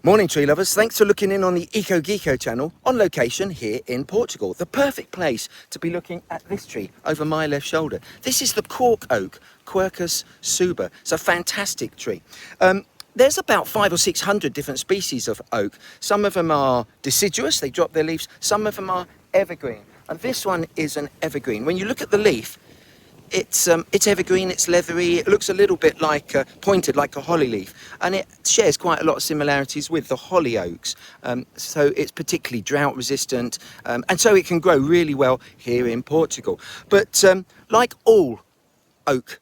Morning tree lovers, thanks for looking in on the Eco Geeko channel on location here in Portugal. The perfect place to be looking at this tree over my left shoulder. This is the Cork oak, Quercus suber. It's a fantastic tree. There's about 500 or 600 different species of oak. Some of them are deciduous, they drop their leaves. Some of them are evergreen. And this one is an evergreen. When you look at the leaf, it's evergreen, it's leathery, it looks a little bit like pointed like a holly leaf, and it shares quite a lot of similarities with the holly oaks. So it's particularly drought resistant, and so it can grow really well here in Portugal. But like all oak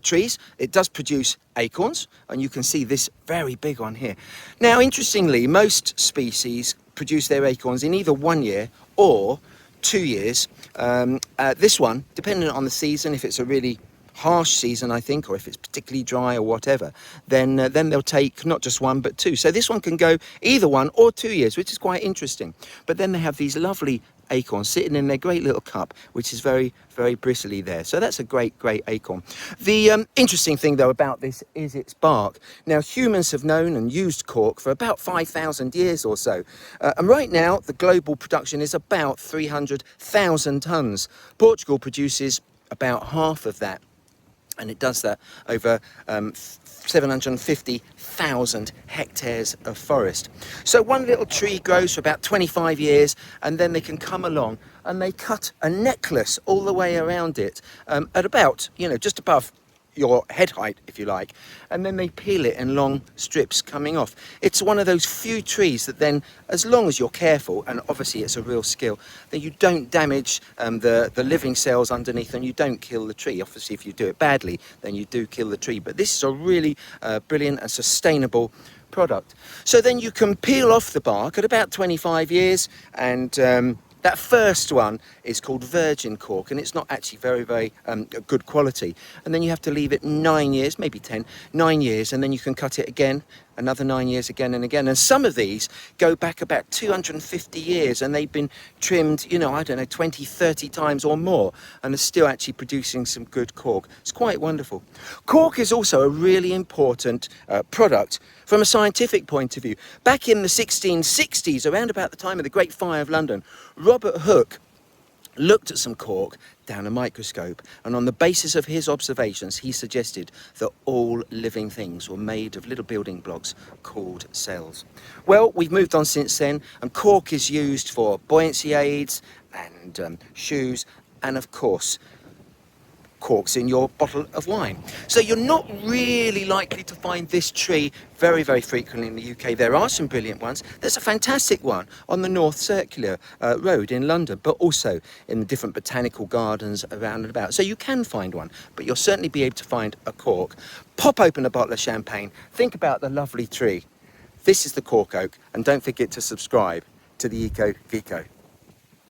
trees, it does produce acorns, and you can see this very big one here. Now, interestingly, most species produce their acorns in either 1 year or 2 years. This one, depending on the season, if it's a really harsh season, I think, or if it's particularly dry or whatever, then they'll take not just 1 but 2. So this one can go either 1 or 2 years, which is quite interesting. But then they have these lovely acorns sitting in their great little cup, which is very, very bristly there. So that's a great acorn. The interesting thing though about this is its bark. Now, humans have known and used cork for about 5,000 years or so, and right now the global production is about 300,000 tonnes. Portugal produces about half of that, and it does that over 750,000 hectares of forest. So one little tree grows for about 25 years, and then they can come along and they cut a necklace all the way around it, at about, just above your head height, if you like, and then they peel it in long strips coming off. It's one of those few trees that then, as long as you're careful, and obviously it's a real skill, that you don't damage the living cells underneath and you don't kill the tree. Obviously, if you do it badly, then you do kill the tree. But this is a really brilliant and sustainable product. So then you can peel off the bark at about 25 years, and that first one is called virgin cork, and it's not actually very good quality. And then you have to leave it 9 years, maybe 9 years, and then you can cut it again, another 9 years, again and again. And some of these go back about 250 years, and they've been trimmed, I don't know, 20, 30 times or more, and are still actually producing some good cork. It's quite wonderful. Cork is also a really important product from a scientific point of view. Back in the 1660s, around about the time of the Great Fire of London, Robert Hooke looked at some cork down a microscope, and on the basis of his observations, he suggested that all living things were made of little building blocks called cells. Well, we've moved on since then, and cork is used for buoyancy aids and shoes, and of course, corks in your bottle of wine. So you're not really likely to find this tree very frequently in the UK. There are some brilliant ones. There's a fantastic one on the North Circular Road in London, but also in the different botanical gardens around and about. So you can find one, but you'll certainly be able to find a cork. Pop open a bottle of champagne, think about the lovely tree. This is the cork oak, and don't forget to subscribe to the Eco Geeko.